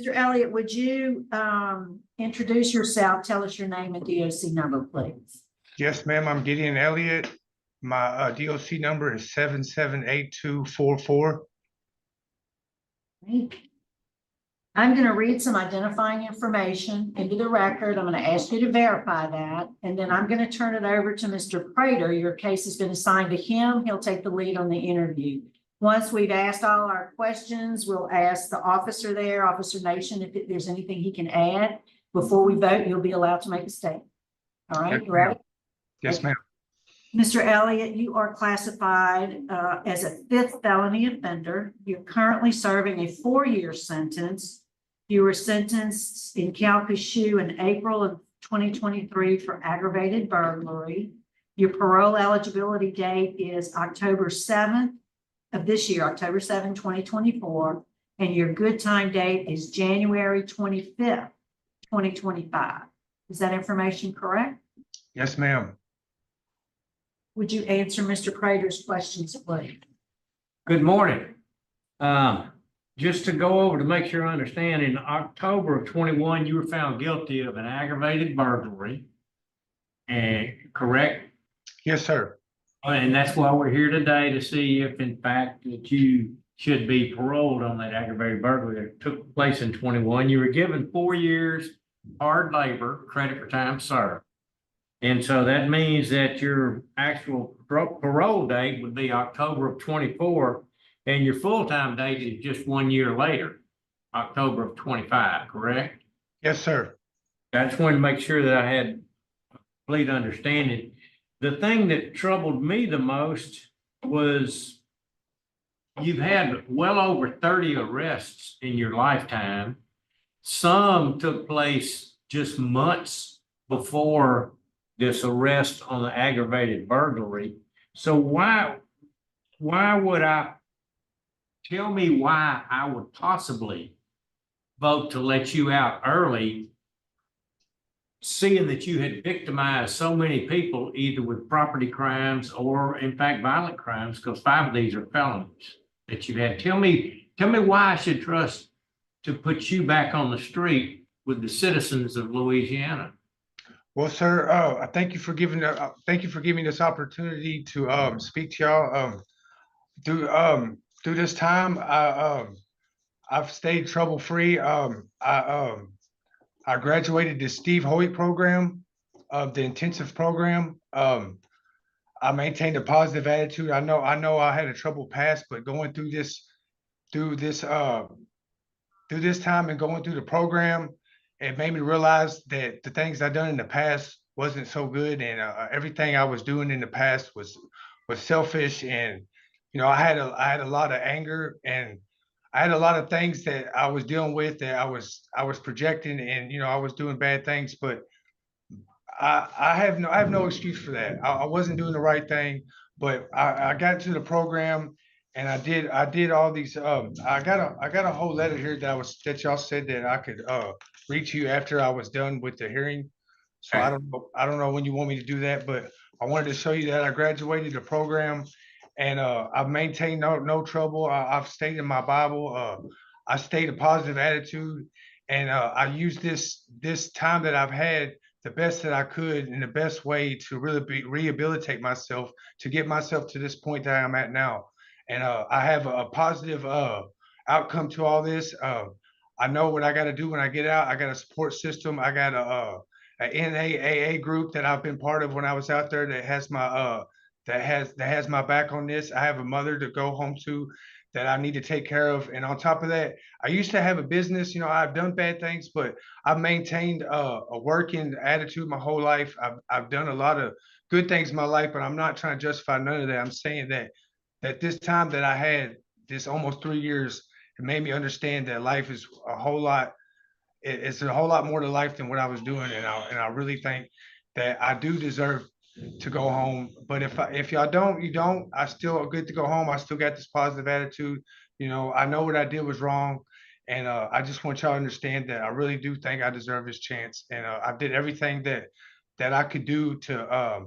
Mr. Elliott, would you introduce yourself? Tell us your name and DOC number, please. Yes, ma'am. I'm Gideon Elliott. My DOC number is 778244. I'm going to read some identifying information into the record. I'm going to ask you to verify that, and then I'm going to turn it over to Mr. Prater. Your case has been assigned to him. He'll take the lead on the interview. Once we've asked all our questions, we'll ask the officer there, Officer Nation, if there's anything he can add. Before we vote, you'll be allowed to make a statement. All right, you ready? Yes, ma'am. Mr. Elliott, you are classified as a 5th felony offender. You're currently serving a 4-year sentence. You were sentenced in Calcasieu in April of 2023 for aggravated burglary. Your parole eligibility date is October 7th of this year, October 7, 2024. And your good time date is January 25th, 2025. Is that information correct? Yes, ma'am. Would you answer Mr. Prater's questions, please? Good morning. Just to go over to make sure I understand, in October of 21, you were found guilty of an aggravated burglary. And correct? Yes, sir. And that's why we're here today, to see if in fact that you should be paroled on that aggravated burglary that took place in 21. You were given 4 years hard labor, credit for time served. And so that means that your actual parole date would be October of 24, and your full-time date is just 1 year later, October of 25, correct? Yes, sir. I just wanted to make sure that I had complete understanding. The thing that troubled me the most was you've had well over 30 arrests in your lifetime. Some took place just months before this arrest on the aggravated burglary. So why would tell me why I would possibly vote to let you out early, seeing that you had victimized so many people, either with property crimes or in fact violent crimes, because 5 of these are felonies that you had. Tell me why I should trust to put you back on the street with the citizens of Louisiana. Well, sir, I thank you for giving this opportunity to speak to y'all. Through this time, I've stayed trouble free. I graduated the Steve Hoyt program, the intensive program. I maintained a positive attitude. I know I had a troubled past, but going through this time and going through the program, it made me realize that the things I've done in the past wasn't so good, and everything I was doing in the past was selfish. And I had a lot of anger, and I had a lot of things that I was dealing with that I was projecting, and I was doing bad things. But I have no excuse for that. I wasn't doing the right thing, but I got to the program, and I did all these. I got a whole letter here that y'all said that I could read to you after I was done with the hearing. So I don't know when you want me to do that, but I wanted to show you that I graduated the program, and I've maintained no trouble. I've stayed in my Bible. I stayed a positive attitude, and I used this time that I've had the best that I could in the best way to really rehabilitate myself, to get myself to this point that I'm at now. And I have a positive outcome to all this. I know what I got to do when I get out. I got a support system. I got a NAAA group that I've been part of when I was out there that has my that has my back on this. I have a mother to go home to that I need to take care of. And on top of that, I used to have a business. I've done bad things, but I've maintained a working attitude my whole life. I've done a lot of good things in my life, but I'm not trying to justify none of that. I'm saying that this time that I had, this almost 3 years, it made me understand that life is a whole lot. It's a whole lot more to life than what I was doing, and I really think that I do deserve to go home. But if y'all don't, you don't. I still good to go home. I still got this positive attitude. I know what I did was wrong, and I just want y'all to understand that I really do think I deserve this chance, and I did everything that I could do to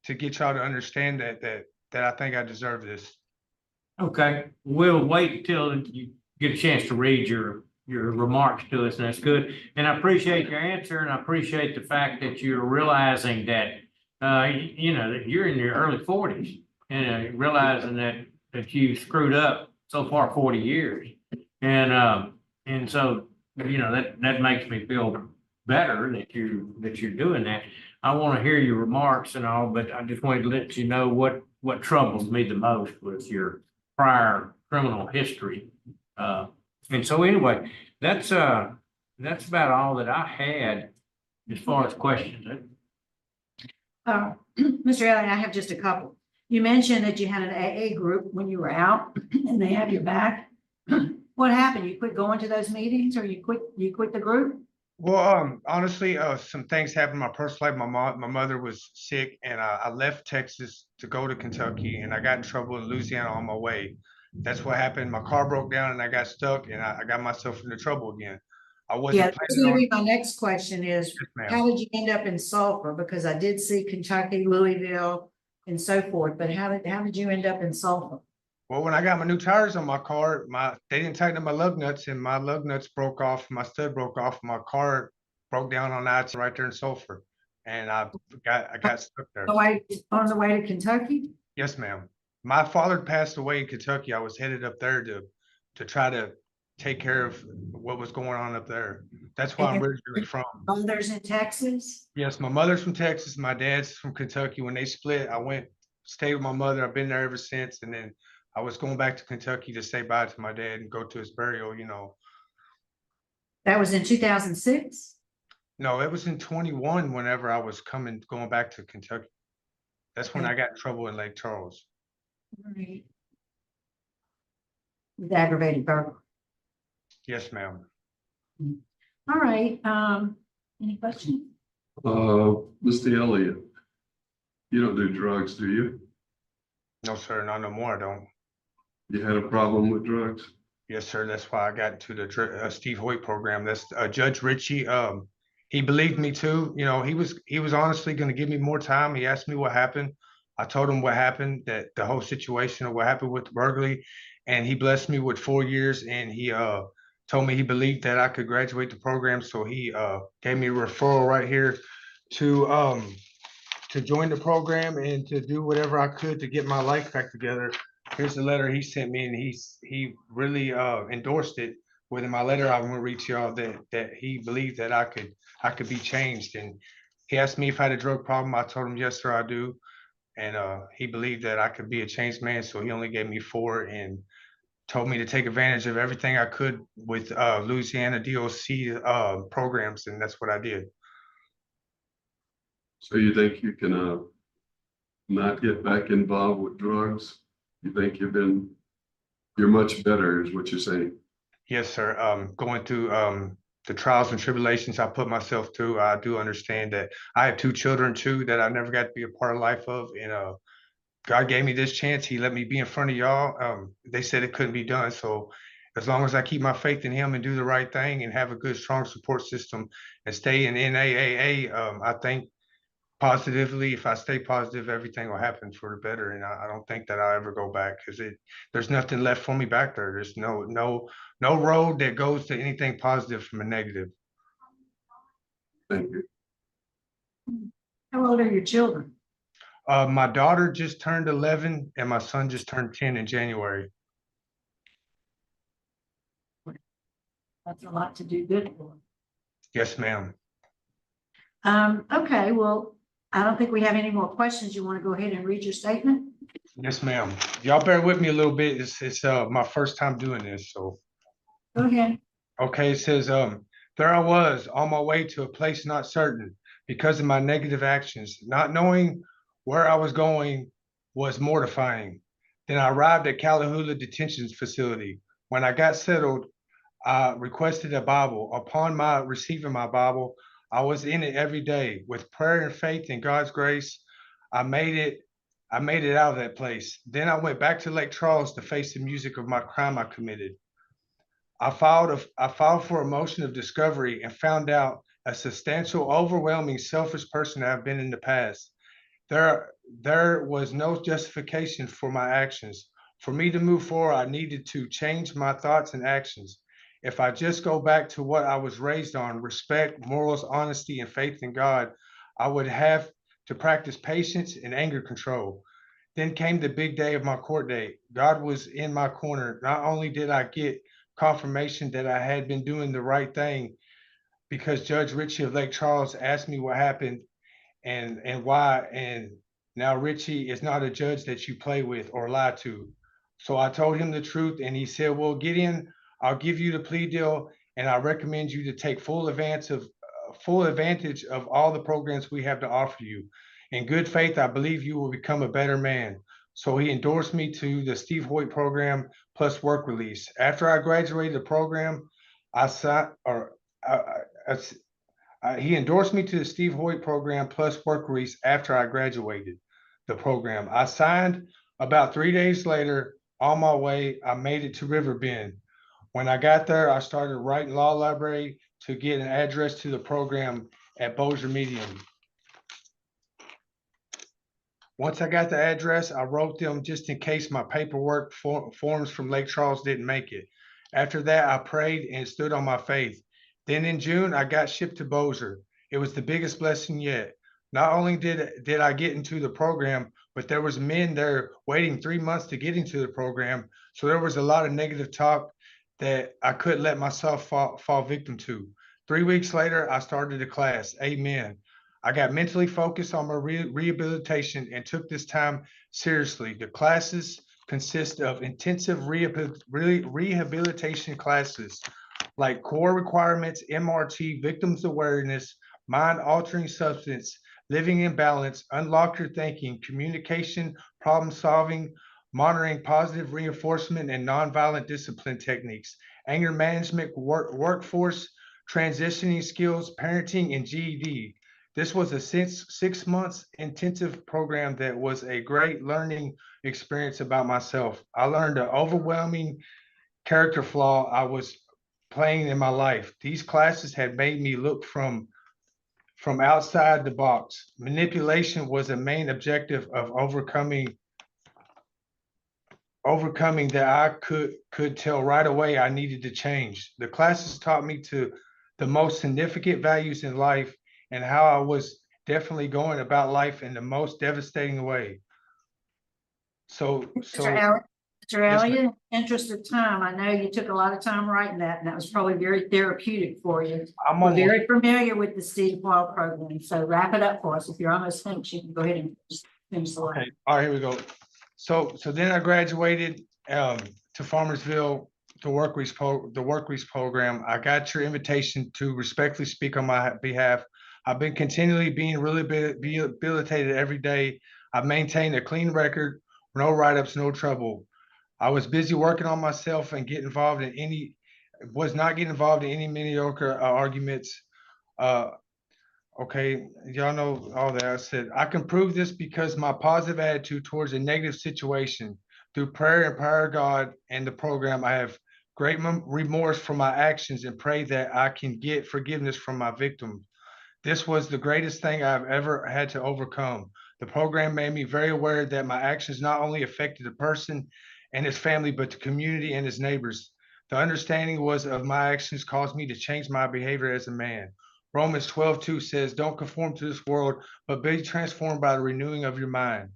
get y'all to understand that I think I deserve this. Okay, we'll wait until you get a chance to read your your remarks to us, and that's good. And I appreciate your answer, and I appreciate the fact that you're realizing that, you know, that you're in your early forties and realizing that you screwed up so far 40 years. And so, you know, that makes me feel better that you're doing that. I want to hear your remarks and all, but I just wanted to let you know what troubles me the most was your prior criminal history. And so anyway, that's about all that I had as far as questions. Mr. Elliott, I have just a couple. You mentioned that you had an AA group when you were out and they have your back. What happened? You quit going to those meetings or you quit the group? Well, honestly, some things happened in my personal life. My mother was sick, and I left Texas to go to Kentucky, and I got in trouble in Louisiana on my way. That's what happened. My car broke down, and I got stuck, and I got myself into trouble again. I Yeah, wasn't that's planning gonna on. be my next question is, Yes, ma'am. how did you end up in Sulphur? Because I did see Kentucky, Louisville, and so forth, but how did you end up in Sulphur? Well, when I got my new tires on my car, they didn't tighten up my lug nuts, and my lug nuts broke off. My stud broke off. My car broke down on that right there in Sulphur, and I got stuck there. On the way to Kentucky? Yes, ma'am. My father passed away in Kentucky. I was headed up there to try to take care of what was going on up there. That's where I'm And- originally from. Others in Texas? Yes, my mother's from Texas. My dad's from Kentucky. When they split, I went stayed with my mother. I've been there ever since. And then I was going back to Kentucky to say bye to my dad and go to his burial, you know. That was in 2006? No, it was in 21 whenever I was going back to Kentucky. That's when Okay. I got in trouble in Lake Charles. Right. With aggravated burglary. Yes, ma'am. All right, any questions? Mr. Elliott, you don't do drugs, do you? No, sir, not no more. I don't. You had a problem with drugs? Yes, sir. That's why I got into the Steve Hoyt program. That's Judge Ritchie. He believed me too. You know, he was honestly going to give me more time. He asked me what happened. I told him what happened, that the whole situation of what happened with the burglary, and he blessed me with 4 years. And he told me he believed that I could graduate the program. So he gave me a referral right here to join the program and to do whatever I could to get my life back together. Here's the letter he sent me, and he really endorsed it within my letter. I'm gonna read to y'all that he believed that I could be changed. And he asked me if I had a drug problem. I told him yes, sir, I do. And he believed that I could be a changed man, so he only gave me 4 and told me to take advantage of everything I could with Louisiana DOC programs, and that's what I did. So you think you can not get back involved with drugs? You think you're much better is what you're saying? Yes, sir. Going through the trials and tribulations I put myself through, I do understand that I have 2 children too that I never got to be a part of life of. And God gave me this chance. He let me be in front of y'all. They said it couldn't be done. So as long as I keep my faith in him and do the right thing and have a good, strong support system and stay in NAAA, I think positively, if I stay positive, everything will happen for the better. And I don't think that I'll ever go back because there's nothing left for me back there. There's no road that goes to anything positive from a negative. Thank you. How old are your children? My daughter just turned 11 and my son just turned 10 in January. That's a lot to do good for. Yes, ma'am. Okay, well, I don't think we have any more questions. You want to go ahead and read your statement? Yes, ma'am. Y'all bear with me a little bit. It's my first time doing this, so. Go ahead. Okay, it says, there I was on my way to a place not certain because of my negative actions. Not knowing where I was going was mortifying. Then I arrived at Callahoola Detention Facility. When I got settled, I requested a Bible. Upon my receiving my Bible, I was in it every day. With prayer and faith and God's grace, I made it out of that place. Then I went back to Lake Charles to face the music of my crime I committed. I filed for a motion of discovery and found out a substantial, overwhelming, selfish person I've been in the past. There was no justification for my actions. For me to move forward, I needed to change my thoughts and actions. If I just go back to what I was raised on, respect, morals, honesty, and faith in God, I would have to practice patience and anger control. Then came the big day of my court date. God was in my corner. Not only did I get confirmation that I had been doing the right thing, because Judge Ritchie of Lake Charles asked me what happened and why. And now Richie is not a judge that you play with or lie to. So I told him the truth, and he said, "Well, Gideon, I'll give you the plea deal, and I recommend you to take full advantage of all the programs we have to offer you. In good faith, I believe you will become a better man." So he endorsed me to the Steve Hoyt program plus work release. After I graduated the program, I signed or he endorsed me to the Steve Hoyt program plus work release after I graduated the program. I signed about 3 days later. On my way, I made it to Riverbend. When I got there, I started writing law library to get an address to the program at Bossier Medium. Once I got the address, I wrote them just in case my paperwork forms from Lake Charles didn't make it. After that, I prayed and stood on my faith. Then in June, I got shipped to Bossier. It was the biggest blessing yet. Not only did I get into the program, but there was men there waiting 3 months to get into the program. So there was a lot of negative talk that I couldn't let myself fall victim to. 3 weeks later, I started a class. Amen. I got mentally focused on my rehabilitation and took this time seriously. The classes consist of intensive rehabilitation classes like core requirements, MRT, victims awareness, mind altering substance, living in balance, unlock your thinking, communication, problem solving, monitoring positive reinforcement and nonviolent discipline techniques, anger management, workforce, transitioning skills, parenting, and GED. This was a 6 months intensive program that was a great learning experience about myself. I learned an overwhelming character flaw I was playing in my life. These classes had made me look from outside the box. Manipulation was a main objective of overcoming that I could tell right away I needed to change. The classes taught me to the most significant values in life and how I was definitely going about life in the most devastating way. Mr. Elliott, interest of time, I know you took a lot of time writing that, and that was probably very therapeutic for you. I'm We're almost, very familiar with the Steve Hoyt program, so wrap it up for us. If you're almost finished, you can go ahead and finish the line. okay. All right, here we go. So then I graduated to Farmersville, the work release program. I got your invitation to respectfully speak on my behalf. I've been continually being rehabilitated every day. I've maintained a clean record, no write-ups, no trouble. I was busy working on myself and was not getting involved in any mediocre arguments. Okay, y'all know all that. I said, I can prove this because my positive attitude towards a negative situation through prayer and power of God and the program. I have great remorse for my actions and pray that I can get forgiveness from my victims. This was the greatest thing I've ever had to overcome. The program made me very aware that my actions not only affected the person and his family, but the community and his neighbors. The understanding was of my actions caused me to change my behavior as a man. Romans 12:2 says, "Don't conform to this world, but be transformed by the renewing of your mind."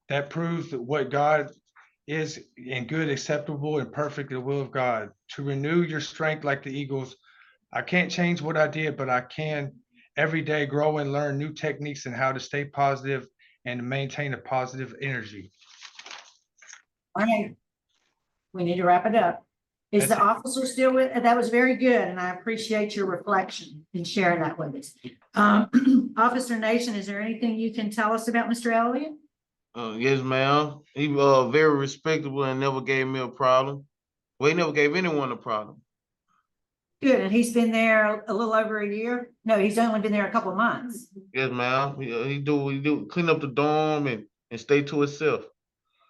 That proves that what God is in good, acceptable, and perfect, the will of God. To renew your strength like the eagles. I can't change what I did, but I can every day grow and learn new techniques and how to stay positive and to maintain a positive energy. All right. We need to wrap it up. Is the officer still with, that was very good, and I appreciate your reflection and sharing that with us. Officer Nation, is there anything you can tell us about Mr. Elliott? Yes, ma'am. He very respectable and never gave me a problem. Well, he never gave anyone a problem. Good, and he's been there a little over a year? No, he's only been there a couple of months. Yes, ma'am. He do clean up the dorm and stay to himself.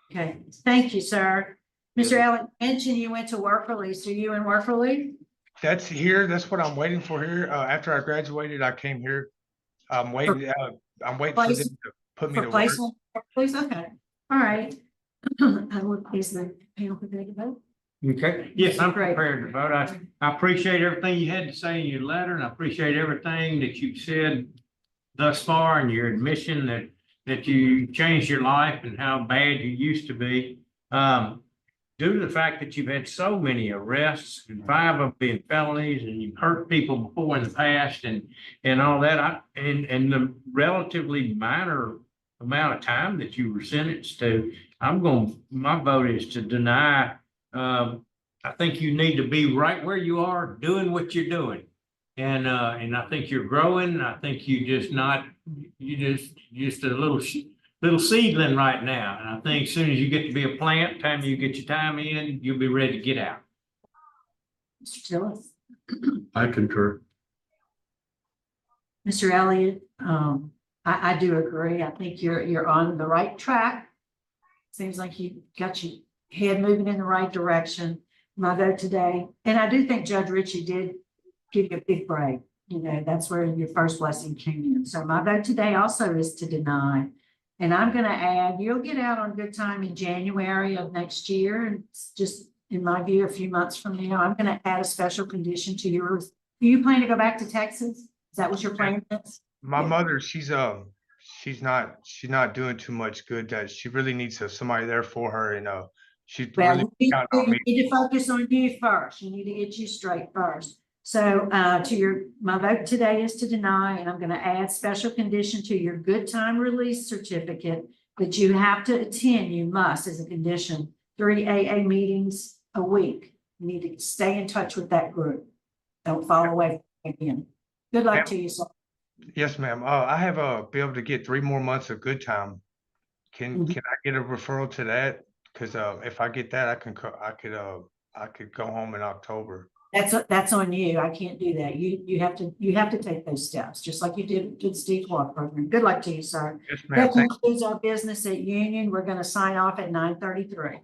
Okay, thank you, sir. Yes, Mr. Elliott mentioned you went to work release. Are you in work release? That's here. That's what I'm waiting for here. After I graduated, I came here. I'm waiting. I'm waiting for them to put me For to work. placement, please, okay, all right. Is the panel prepared to vote? Okay, yes, I'm Great. prepared to vote. I appreciate everything you had to say in your letter, and I appreciate everything that you've said thus far and your admission that you changed your life and how bad you used to be. Due to the fact that you've had so many arrests and 5 of them being felonies, and you've hurt people before in the past and all that, and the relatively minor amount of time that you were sentenced to, my vote is to deny. I think you need to be right where you are, doing what you're doing. And I think you're growing. I think you just a little seedling right now. And I think as soon as you get to be a plant, time you get your time in, you'll be ready to get out. Mr. Tillis, I concur. Mr. Elliott, I do agree. I think you're on the right track. Seems like you got your head moving in the right direction. My vote today, and I do think Judge Ritchie did give you a big break. You know, that's where your first blessing came in. So my vote today also is to deny. And I'm going to add, you'll get out on good time in January of next year. And it's just, in my view, a few months from now, I'm going to add a special condition to yours. Do you plan to go back to Texas? Is that what your plan is? My Yeah. mother, she's not doing too much good. That she really needs somebody there for her, and she's Well, really you counting on you me. need to focus on you first. You need to get you straight first. So my vote today is to deny, and I'm going to add special condition to your good time release certificate that you have to attend, you must as a condition, 3 AA meetings a week. You need to stay in touch with that group. Don't fall away again. Good luck to you, sir. Yes, ma'am. I have be able to get 3 more months of good time. Can Mhm. I get a referral to that? Because if I get that, I could go home in October. That's on you. I can't do that. You have to take those steps, just like you did to the Steve Clark program. Good luck to you, sir. Yes, That ma'am. Thank concludes our business at Union. We're going to sign off at 9:33.